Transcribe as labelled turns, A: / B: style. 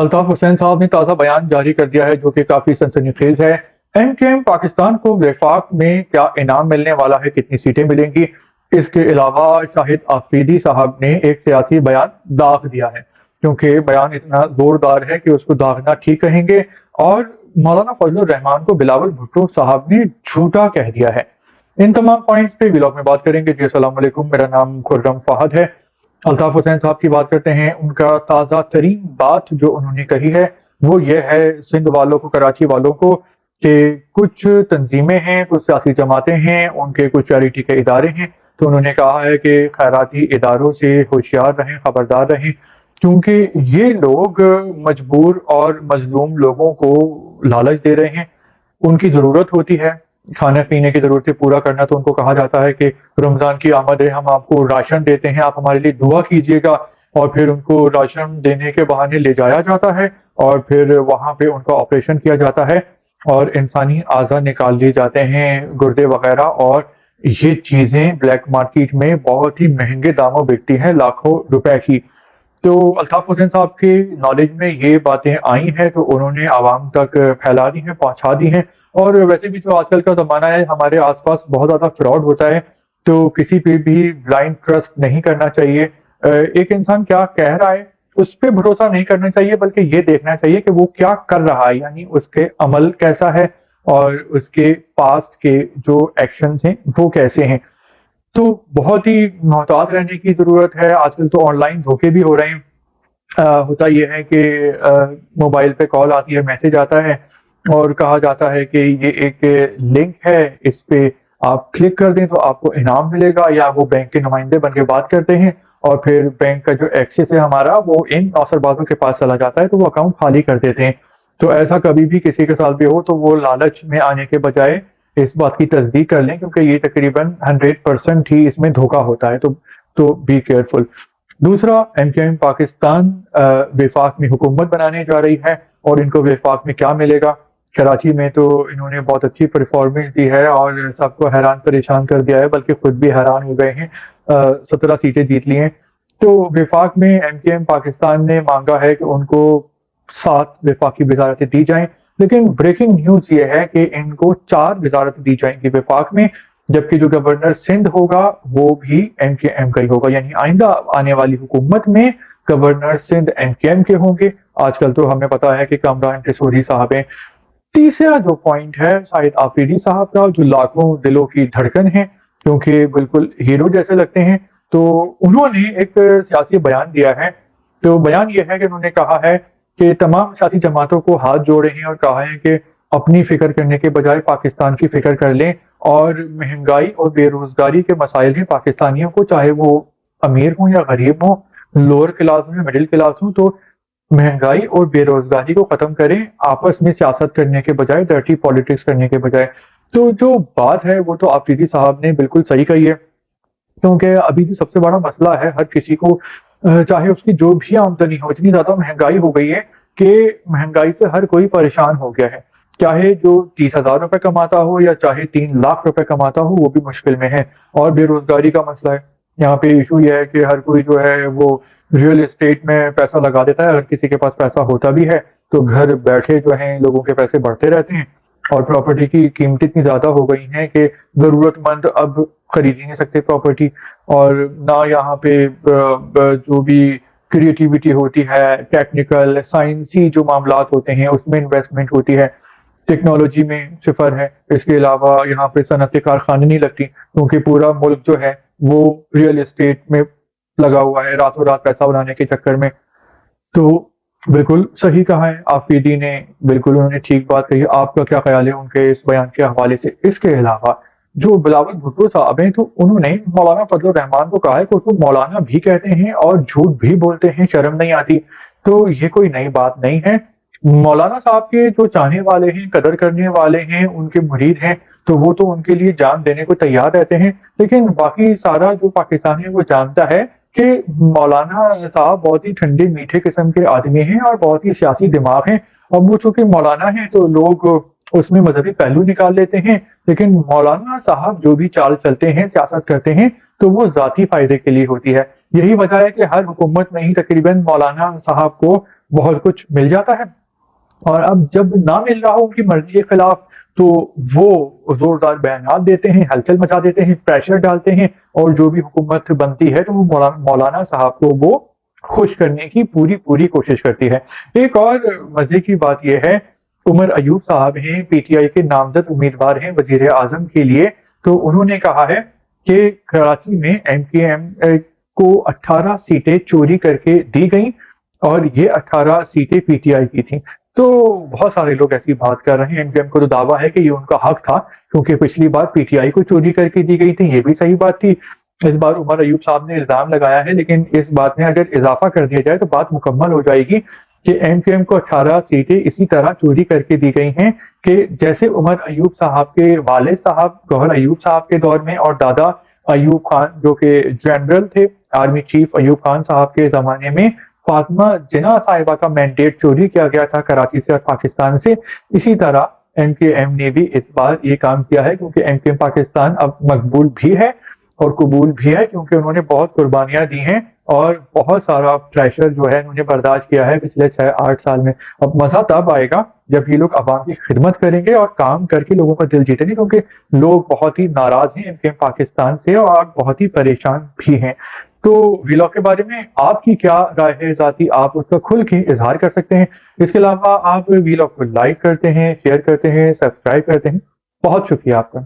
A: الطاف حسین صاحب نے تازہ بیان جاری کر دیا ہے جو کہ کافی سنسنی خیز ہے۔ ایم کیو ایم پاکستان کو وفاق میں کیا انعام ملنے والا ہے، کتنی سیٹیں ملیں گی، اس کے علاوہ شاہد آفریدی صاحب نے ایک سیاسی بیان داغ دیا ہے، کیونکہ بیان اتنا زوردار ہے کہ اس کو داغنا ٹھیک کہیں گے، اور مولانا فضل الرحمان کو بلاول بھٹو صاحب نے جھوٹا کہہ دیا ہے۔ ان تمام پوائنٹس پہ ولاگ میں بات کریں گے۔ جی السلام علیکم، میرا نام خرم فہد ہے۔ الطاف حسین صاحب کی بات کرتے ہیں۔ ان کا تازہ ترین بات جو انہوں نے کہی ہے وہ یہ ہے سندھ والوں کو، کراچی والوں کو، کہ کچھ تنظیمیں ہیں، کچھ سیاسی جماعتیں ہیں، ان کے کچھ چیریٹی کے ادارے ہیں، تو انہوں نے کہا ہے کہ خیراتی اداروں سے ہوشیار رہیں، خبردار رہیں، کیونکہ یہ لوگ مجبور اور مظلوم لوگوں کو لالچ دے رہے ہیں۔ ان کی ضرورت ہوتی ہے کھانے پینے کی ضرورتیں پورا کرنا، تو ان کو کہا جاتا ہے کہ رمضان کی آمد ہے، ہم آپ کو راشن دیتے ہیں، آپ ہمارے لیے دعا کیجیے گا، اور پھر ان کو راشن دینے کے بہانے لے جایا جاتا ہے، اور پھر وہاں پہ ان کا آپریشن کیا جاتا ہے اور انسانی اعضا نکال لیے جاتے ہیں، گردے وغیرہ، اور یہ چیزیں بلیک مارکیٹ میں بہت ہی مہنگے داموں بکتی ہیں، لاکھوں روپے کی۔ تو الطاف حسین صاحب کے نالج میں یہ باتیں آئی ہیں تو انہوں نے عوام تک پھیلا دی ہیں، پہنچا دی ہیں۔ اور ویسے بھی جو آج کل کا زمانہ ہے، ہمارے آس پاس بہت زیادہ فراڈ ہوتا ہے، تو کسی پہ بھی بلائنڈ ٹرسٹ نہیں کرنا چاہیے۔ ایک انسان کیا کہہ رہا ہے اس پہ بھروسہ نہیں کرنا چاہیے، بلکہ یہ دیکھنا چاہیے کہ وہ کیا کر رہا ہے، یعنی اس کے عمل کیسا ہے اور اس کے پاسٹ کے جو ایکشنز ہیں وہ کیسے ہیں۔ تو بہت ہی محتاط رہنے کی ضرورت ہے۔ آج کل تو آن لائن دھوکے بھی ہو رہے ہیں۔ ہوتا یہ ہے کہ موبائل پہ کال آتی ہے، میسج آتا ہے، اور کہا جاتا ہے کہ یہ ایک لنک ہے، اس پہ آپ کلک کر دیں تو آپ کو انعام ملے گا، یا وہ بینک کے نمائندے بن کے بات کرتے ہیں، اور پھر بینک کا جو ایکسس ہے ہمارا وہ ان نوسر بازوں کے پاس چلا جاتا ہے، تو وہ اکاؤنٹ خالی کر دیتے ہیں۔ تو ایسا کبھی بھی کسی کے ساتھ بھی ہو تو وہ لالچ میں آنے کے بجائے اس بات کی تصدیق کر لیں، کیونکہ یہ تقریباً 100% ہی اس میں دھوکہ ہوتا ہے، تو بی کیئرفل۔ دوسرا، ایم کیو ایم پاکستان وفاق میں حکومت بنانے جا رہی ہے، اور ان کو وفاق میں کیا ملے گا۔ کراچی میں تو انہوں نے بہت اچھی پرفارمنس دی ہے اور سب کو حیران پریشان کر دیا ہے، بلکہ خود بھی حیران ہو گئے ہیں، 17 سیٹیں جیت لی ہیں۔ تو وفاق میں ایم کیو ایم پاکستان نے مانگا ہے کہ ان کو 7 وفاقی وزارتیں دی جائیں، لیکن بریکنگ نیوز یہ ہے کہ ان کو 4 وزارتیں دی جائیں گی وفاق میں، جبکہ جو گورنر سندھ ہوگا وہ بھی ایم کیو ایم کا ہی ہوگا، یعنی آئندہ آنے والی حکومت میں governor Sindh M Q M کے ہوں گے۔ آج کل تو ہمیں پتا ہے کہ کامران ٹیسوری صاحب ہیں۔ تیسرا جو پوائنٹ ہے شاہد آفریدی صاحب کا، جو لاکھوں دلوں کی دھڑکن ہے، کیونکہ بالکل ہیرو جیسے لگتے ہیں، تو انہوں نے ایک سیاسی بیان دیا ہے۔ تو بیان یہ ہے کہ انہوں نے کہا ہے کہ تمام سیاسی جماعتوں کو ہاتھ جوڑے ہیں اور کہا ہے کہ اپنی فکر کرنے کے بجائے پاکستان کی فکر کر لیں، اور مہنگائی اور بے روزگاری کے مسائل ہیں پاکستانیوں کو، چاہے وہ امیر ہوں یا غریب ہوں، لوور کلاس ہوں یا مڈل کلاس ہوں، تو مہنگائی اور بے روزگاری کو ختم کریں، آپس میں سیاست کرنے کے بجائے، ڈرٹی پالیٹکس کرنے کے بجائے۔ تو جو بات ہے وہ تو آفریدی صاحب نے بالکل صحیح کہی ہے، کیونکہ ابھی جو سب سے بڑا مسئلہ ہے ہر کسی کو، چاہے اس کی جو بھی آمدنی ہو، اتنی زیادہ مہنگائی ہو گئی ہے کہ مہنگائی سے ہر کوئی پریشان ہو گیا ہے، چاہے جو 30,000 روپے کماتا ہو یا چاہے 3 لاکھ روپے کماتا ہو، وہ بھی مشکل میں ہے۔ اور بے روزگاری کا مسئلہ ہے، یہاں پہ ایشو یہ ہے کہ ہر کوئی جو ہے وہ ریئل اسٹیٹ میں پیسہ لگا دیتا ہے، اگر کسی کے پاس پیسہ ہوتا بھی ہے تو گھر بیٹھے جو ہیں لوگوں کے پیسے بڑھتے رہتے ہیں، اور پراپرٹی کی قیمتیں اتنی زیادہ ہو گئی ہیں کہ ضرورت مند اب خرید ہی نہیں سکتے پراپرٹی، اور نہ یہاں پہ جو بھی کریٹیوٹی ہوتی ہے، ٹیکنیکل سائنسی جو معاملات ہوتے ہیں اس میں انویسٹمنٹ ہوتی ہے، ٹیکنالوجی میں صفر ہے۔ اس کے علاوہ یہاں پہ صنعت کارخانے نہیں لگتی، کیونکہ پورا ملک جو ہے وہ ریئل اسٹیٹ میں لگا ہوا ہے، راتوں رات پیسہ بنانے کے چکر میں۔ تو بالکل صحیح کہا ہے آفریدی نے، بالکل انہوں نے ٹھیک بات کہی۔ آپ کا کیا خیال ہے ان کے اس بیان کے حوالے سے؟ اس کے علاوہ جو بلاول بھٹو صاحب ہیں، تو انہوں نے مولانا فضل الرحمان کو کہا ہے کہ اس کو مولانا بھی کہتے ہیں اور جھوٹ بھی بولتے ہیں، شرم نہیں آتی۔ تو یہ کوئی نئی بات نہیں ہے۔ مولانا صاحب کے جو چاہنے والے ہیں، قدر کرنے والے ہیں، ان کے مرید ہیں، تو وہ تو ان کے لیے جان دینے کو تیار رہتے ہیں، لیکن باقی سارا جو پاکستانی ہے وہ جانتا ہے کہ مولانا صاحب بہت ہی ٹھنڈے میٹھے قسم کے آدمی ہیں اور بہت ہی سیاسی دماغ ہیں، اور وہ چونکہ مولانا ہیں تو لوگ اس میں مذہبی پہلو نکال لیتے ہیں، لیکن مولانا صاحب جو بھی چال چلتے ہیں، سیاست کرتے ہیں، تو وہ ذاتی فائدے کے لیے ہوتی ہے۔ یہی وجہ ہے کہ ہر حکومت میں ہی تقریباً مولانا صاحب کو بہت کچھ مل جاتا ہے، اور اب جب نہ مل رہا ہو ان کی مرضی کے خلاف تو وہ زوردار بیانات دیتے ہیں، ہلچل مچا دیتے ہیں، پریشر ڈالتے ہیں، اور جو بھی حکومت بنتی ہے تو وہ مولانا صاحب کو وہ خوش کرنے کی پوری کوشش کرتی ہے۔ ایک اور مزے کی بات یہ ہے، عمر ایوب صاحب ہیں، پی ٹی آئی کے نامزد امیدوار ہیں وزیر اعظم کے لیے، تو انہوں نے کہا ہے کہ کراچی میں ایم کیو ایم کو 18 سیٹیں چوری کر کے دی گئیں اور یہ 18 سیٹیں پی ٹی آئی کی تھیں۔ تو بہت سارے لوگ ایسی بات کر رہے ہیں، ایم کیو ایم کو تو دعویٰ ہے کہ یہ ان کا حق تھا کیونکہ پچھلی بار پی ٹی آئی کو چوری کر کے دی گئی تھی، یہ بھی صحیح بات تھی۔ اس بار عمر ایوب صاحب نے الزام لگایا ہے، لیکن اس بات میں اگر اضافہ کر دیا جائے تو بات مکمل ہو جائے گی کہ ایم کیو ایم کو 18 سیٹیں اسی طرح چوری کر کے دی گئی ہیں کہ جیسے عمر ایوب صاحب کے والد صاحب گوہر ایوب صاحب کے دور میں اور دادا ایوب خان جو کہ جنرل تھے، آرمی چیف ایوب خان صاحب کے زمانے میں فاطمہ جناح صاحبہ کا مینڈیٹ چوری کیا گیا تھا کراچی سے اور پاکستان سے، اسی طرح ایم کیو ایم نے بھی اس بار یہ کام کیا ہے، کیونکہ ایم کیو ایم پاکستان اب مقبول بھی ہے اور قبول بھی ہے، کیونکہ انہوں نے بہت قربانیاں دی ہیں اور بہت سارا پریشر جو ہے انہوں نے برداشت کیا ہے پچھلے 6-8 سال میں۔ اب مزہ تب آئے گا جب یہ لوگ عوام کی خدمت کریں گے اور کام کر کے لوگوں کا دل جیتیں گے، کیونکہ لوگ بہت ہی ناراض ہیں ایم کیو ایم پاکستان سے اور بہت ہی پریشان بھی ہیں۔ تو ویلاگ کے بارے میں آپ کی کیا رائے ہے ذاتی، آپ اس کا کھل کے اظہار کر سکتے ہیں۔ اس کے علاوہ آپ ویلاگ کو لائک کرتے ہیں، شیئر کرتے ہیں، سبسکرائب کرتے ہیں۔ بہت شکریہ آپ کا۔